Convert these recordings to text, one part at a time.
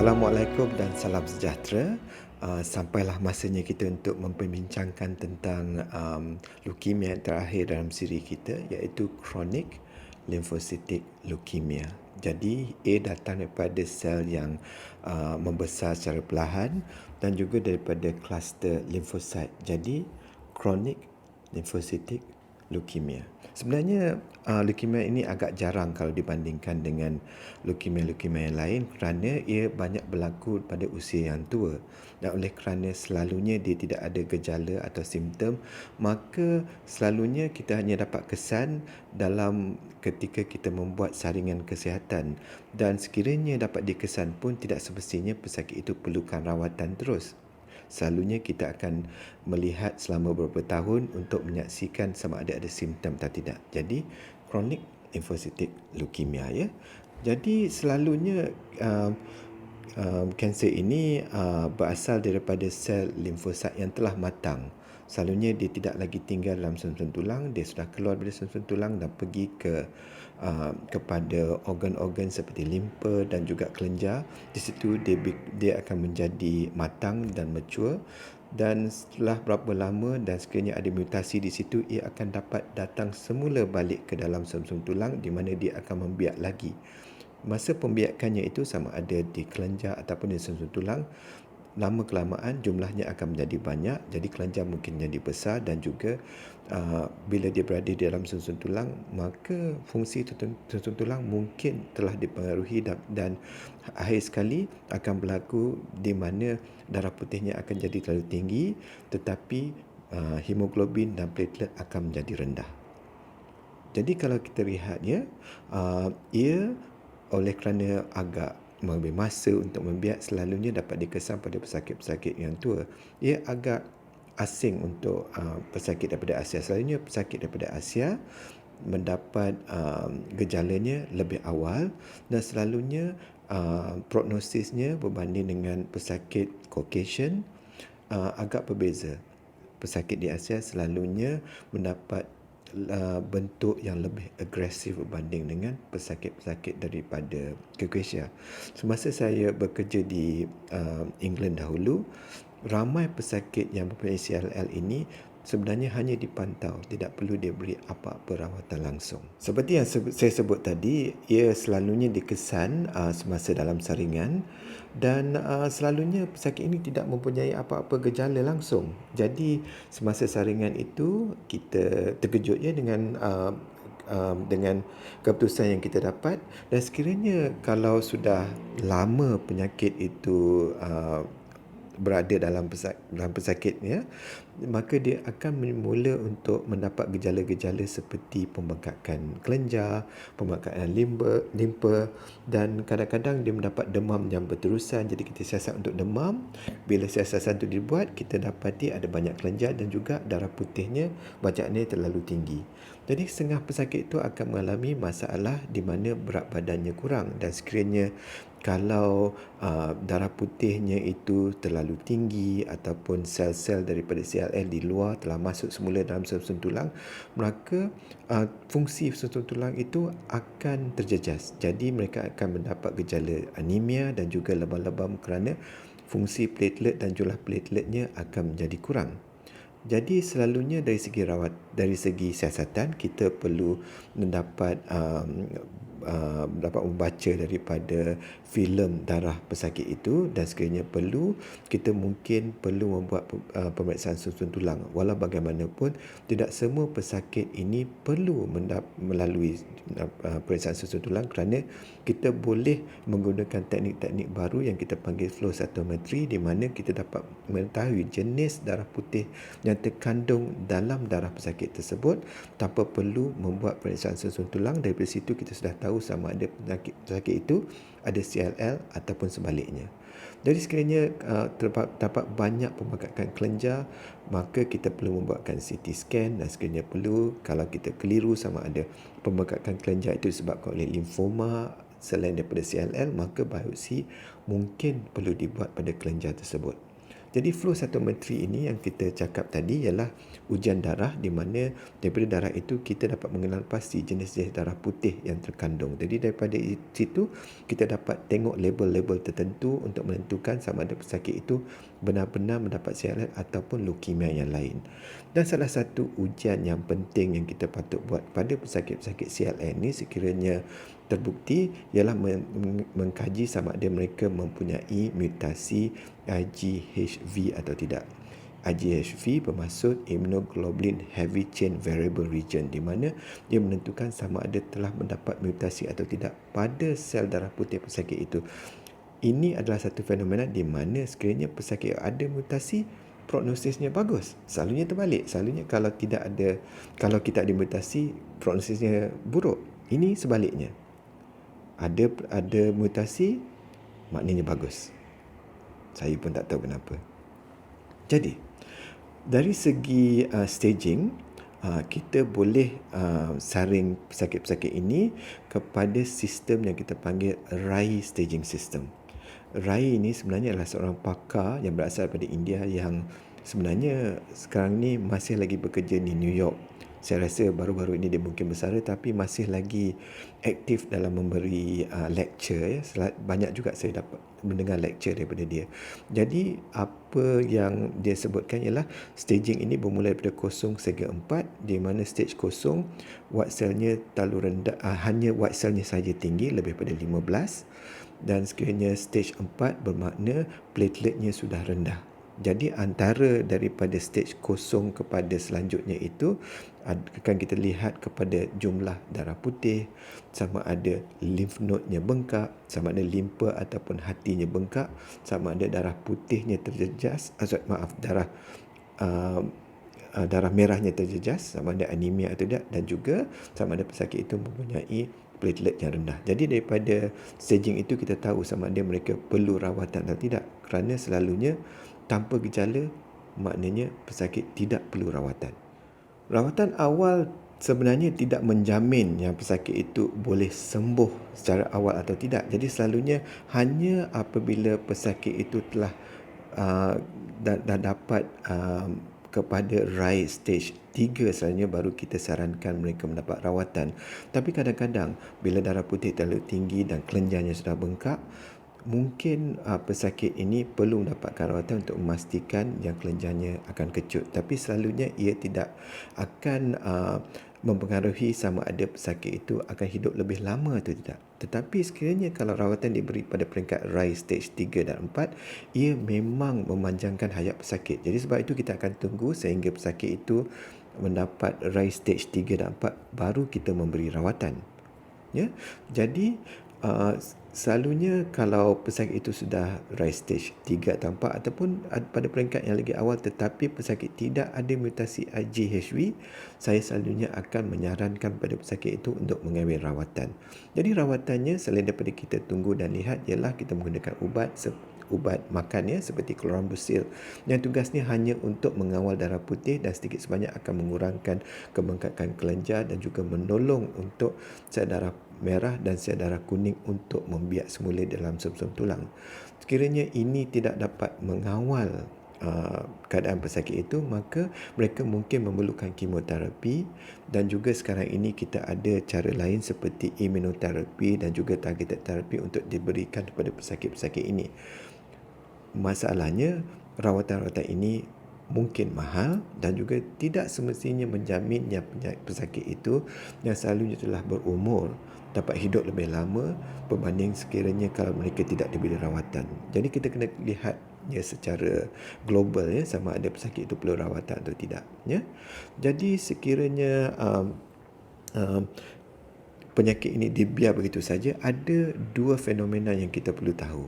Assalamualaikum dan salam sejahtera. Sampailah masanya kita untuk memperbincangkan tentang leukemia yang terakhir dalam siri kita, iaitu chronic lymphocytic leukemia. Jadi A datang daripada sel yang membesar secara perlahan dan juga daripada kluster limfosit. Jadi chronic lymphocytic leukemia. Sebenarnya leukemia ini agak jarang kalau dibandingkan dengan leukemia-leukemia yang lain kerana ia banyak berlaku pada usia yang tua. Dan oleh kerana selalunya dia tidak ada gejala atau simptom, maka selalunya kita hanya dapat kesan dalam ketika kita membuat saringan kesihatan. Dan sekiranya dapat dikesan pun tidak semestinya pesakit itu perlukan rawatan terus. Selalunya kita akan melihat selama beberapa tahun untuk menyaksikan sama ada simptom atau tidak. Jadi chronic lymphocytic leukemia, ya. Jadi selalunya kanser ini berasal daripada sel limfosit yang telah matang. Selalunya dia tidak lagi tinggal dalam susun tulang, dia sudah keluar dari susun tulang dan pergi kepada organ-organ seperti limpa dan juga kelenjar. Di situ dia akan menjadi matang dan mature, dan setelah berapa lama dan sekiranya ada mutasi di situ, ia akan dapat datang semula balik ke dalam sum-sum tulang di mana dia akan membiak lagi. Masa pembiakannya itu sama ada di kelenjar ataupun di sum-sum tulang, lama kelamaan jumlahnya akan menjadi banyak, jadi kelenjar mungkin jadi besar, dan juga bila dia berada di dalam sum-sum tulang, maka fungsi sum-sum tulang mungkin telah dipengaruhi dan akhir sekali akan berlaku di mana darah putihnya akan jadi terlalu tinggi, tetapi hemoglobin dan platelet akan menjadi rendah. Jadi kalau kita lihatnya, ia oleh kerana agak mengambil masa untuk membiak, selalunya dapat dikesan pada pesakit-pesakit yang tua. Ia agak asing untuk pesakit daripada Asia. Selalunya pesakit daripada Asia mendapat gejalanya lebih awal, dan selalunya prognosisnya berbanding dengan pesakit Caucasian agak berbeza. Pesakit di Asia selalunya mendapat bentuk yang lebih agresif berbanding dengan pesakit-pesakit daripada Caucasia. Semasa saya bekerja di England dahulu, ramai pesakit yang mempunyai CLL ini sebenarnya hanya dipantau, tidak perlu diberi apa-apa rawatan langsung. Seperti yang saya sebut tadi, ia selalunya dikesan semasa dalam saringan, dan selalunya pesakit ini tidak mempunyai apa-apa gejala langsung. Jadi semasa saringan itu kita terkejut dengan keputusan yang kita dapat, dan sekiranya kalau sudah lama penyakit itu berada dalam pesakitnya, maka dia akan mula untuk mendapat gejala-gejala seperti pembengkakan kelenjar, pembengkakan limpa, dan kadang-kadang dia mendapat demam yang berterusan. Jadi kita siasat untuk demam. Bila siasatan itu dibuat, kita dapati ada banyak kelenjar dan juga darah putihnya bacaannya terlalu tinggi. Jadi setengah pesakit itu akan mengalami masalah di mana berat badannya kurang, dan sekiranya kalau darah putihnya itu terlalu tinggi ataupun sel-sel daripada CLL di luar telah masuk semula dalam sum-sum tulang, maka fungsi sum-sum tulang itu akan terjejas. Jadi mereka akan mendapat gejala anemia dan juga lebam-lebam kerana fungsi platelet dan jumlah plateletnya akan menjadi kurang. Jadi selalunya dari segi siasatan, kita perlu mendapat dapat membaca daripada filem darah pesakit itu, dan sekiranya perlu, kita mungkin perlu membuat pemeriksaan sum-sum tulang. Walau bagaimanapun, tidak semua pesakit ini perlu melalui pemeriksaan sum-sum tulang, kerana kita boleh menggunakan teknik-teknik baru yang kita panggil flow cytometry, di mana kita dapat mengetahui jenis darah putih yang terkandung dalam darah pesakit tersebut tanpa perlu membuat pemeriksaan sum-sum tulang. Daripada situ kita sudah tahu sama ada pesakit itu ada CLL ataupun sebaliknya. Jadi sekiranya terdapat banyak pembengkakan kelenjar, maka kita perlu membuatkan CT scan, dan sekiranya perlu, kalau kita keliru sama ada pembengkakan kelenjar itu disebabkan oleh limfoma selain daripada CLL, maka biopsi mungkin perlu dibuat pada kelenjar tersebut. Jadi flow cytometry ini yang kita cakap tadi ialah ujian darah, di mana daripada darah itu kita dapat mengenal pasti jenis-jenis darah putih yang terkandung. Jadi daripada situ kita dapat tengok label-label tertentu untuk menentukan sama ada pesakit itu benar-benar mendapat CLL ataupun leukemia yang lain. Dan salah satu ujian yang penting yang kita patut buat pada pesakit-pesakit CLL ini sekiranya terbukti ialah mengkaji sama ada mereka mempunyai mutasi IGHV atau tidak. IGHV bermaksud immunoglobulin heavy chain variable region, di mana dia menentukan sama ada telah mendapat mutasi atau tidak pada sel darah putih pesakit itu. Ini adalah satu fenomena di mana sekiranya pesakit ada mutasi, prognosisnya bagus. Selalunya terbalik. Selalunya kalau kita ada mutasi, prognosisnya buruk. Ini sebaliknya. Ada mutasi, maknanya bagus. Saya pun tak tahu kenapa. Jadi, dari segi staging, kita boleh saring pesakit-pesakit ini kepada sistem yang kita panggil RAI staging system. RAI ini sebenarnya adalah seorang pakar yang berasal daripada India yang sebenarnya sekarang ni masih lagi bekerja di New York. Saya rasa baru-baru ini dia mungkin bersara, tapi masih lagi aktif dalam memberi lecture. Banyak juga saya dapat mendengar lecture daripada dia. Jadi apa yang dia sebutkan ialah staging ini bermula daripada 0 sehingga 4, di mana stage 0 white cellnya terlalu rendah, hanya white cellnya saja tinggi lebih daripada 15, dan sekiranya stage 4 bermakna plateletnya sudah rendah. Jadi antara daripada stage 0 kepada selanjutnya itu akan kita lihat kepada jumlah darah putih, sama ada lymph node-nya bengkak, sama ada limpa ataupun hatinya bengkak, sama ada darah putihnya terjejas, darah merahnya terjejas, sama ada anemia atau tidak, dan juga sama ada pesakit itu mempunyai platelet yang rendah. Jadi daripada staging itu kita tahu sama ada mereka perlu rawatan atau tidak, kerana selalunya tanpa gejala maknanya pesakit tidak perlu rawatan. Rawatan awal sebenarnya tidak menjamin yang pesakit itu boleh sembuh secara awal atau tidak. Jadi selalunya hanya apabila pesakit itu telah dah dapat kepada RAI stage 3 selalunya baru kita sarankan mereka mendapat rawatan. Tapi kadang-kadang bila darah putih terlalu tinggi dan kelenjarnya sudah bengkak, mungkin pesakit ini perlu mendapatkan rawatan untuk memastikan yang kelenjarnya akan kecut. Tapi selalunya ia tidak akan mempengaruhi sama ada pesakit itu akan hidup lebih lama atau tidak. Tetapi sekiranya kalau rawatan diberi pada peringkat RAI stage 3 dan 4, ia memang memanjangkan hayat pesakit. Jadi sebab itu kita akan tunggu sehingga pesakit itu mendapat RAI stage 3 dan 4 baru kita memberi rawatan. Ya. Jadi selalunya kalau pesakit itu sudah RAI stage 3 atau 4 ataupun pada peringkat yang lagi awal tetapi pesakit tidak ada mutasi IGHV, saya selalunya akan menyarankan pada pesakit itu untuk mengambil rawatan. Jadi rawatannya selain daripada kita tunggu dan lihat ialah kita menggunakan ubat makan seperti chlorambucil yang tugasnya hanya untuk mengawal darah putih dan sedikit sebanyak akan mengurangkan kebengkakan kelenjar dan juga menolong untuk sel darah merah dan sel darah kuning untuk membiak semula dalam sum-sum tulang. Sekiranya ini tidak dapat mengawal keadaan pesakit itu, maka mereka mungkin memerlukan kemoterapi, dan juga sekarang ini kita ada cara lain seperti immunoterapi dan juga targeted therapy untuk diberikan kepada pesakit-pesakit ini. Masalahnya rawatan-rawatan ini mungkin mahal dan juga tidak semestinya menjamin yang pesakit itu yang selalunya telah berumur dapat hidup lebih lama berbanding sekiranya kalau mereka tidak diberi rawatan. Jadi kita kena lihatnya secara global sama ada pesakit itu perlu rawatan atau tidak. Jadi sekiranya penyakit ini dibiar begitu saja, ada dua fenomena yang kita perlu tahu.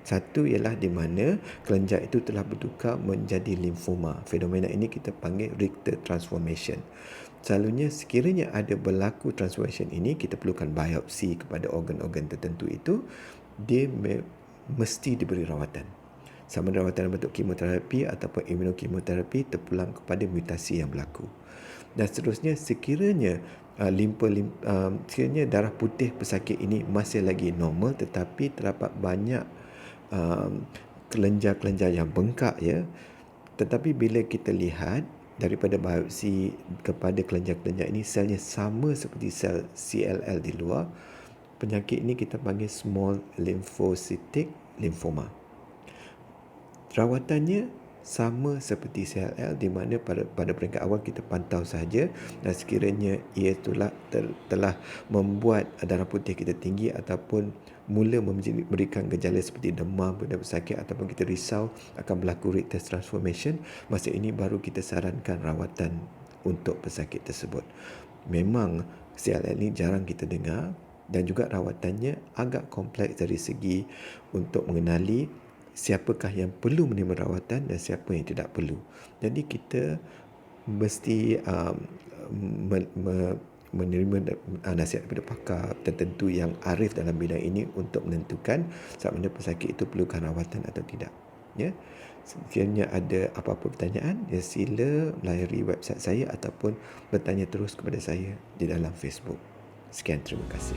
Satu ialah di mana kelenjar itu telah bertukar menjadi limfoma. Fenomena ini kita panggil Richter transformation. Selalunya sekiranya ada berlaku transformation ini, kita perlukan biopsi kepada organ-organ tertentu itu, dia mesti diberi rawatan. Sama ada rawatan bentuk kemoterapi ataupun immunokemoterapi terpulang kepada mutasi yang berlaku. Dan seterusnya sekiranya sekiranya darah putih pesakit ini masih lagi normal tetapi terdapat banyak kelenjar-kelenjar yang bengkak ya. Tetapi bila kita lihat daripada biopsi kepada kelenjar-kelenjar ini, selnya sama seperti sel CLL di luar, penyakit ini kita panggil small lymphocytic lymphoma. Rawatannya sama seperti CLL, di mana pada peringkat awal kita pantau sahaja, dan sekiranya ia telah membuat darah putih kita tinggi ataupun mula memberikan gejala seperti demam, benda bersakit, ataupun kita risau akan berlaku red test transformation, masa ini baru kita sarankan rawatan untuk pesakit tersebut. Memang CLL ini jarang kita dengar dan juga rawatannya agak kompleks dari segi untuk mengenali siapakah yang perlu menerima rawatan dan siapa yang tidak perlu. Jadi kita mesti menerima nasihat daripada pakar tertentu yang arif dalam bidang ini untuk menentukan sama ada pesakit itu perlukan rawatan atau tidak. Ya. Sekiranya ada apa-apa pertanyaan, ya sila layari website saya ataupun bertanya terus kepada saya di dalam Facebook. Sekian, terima kasih.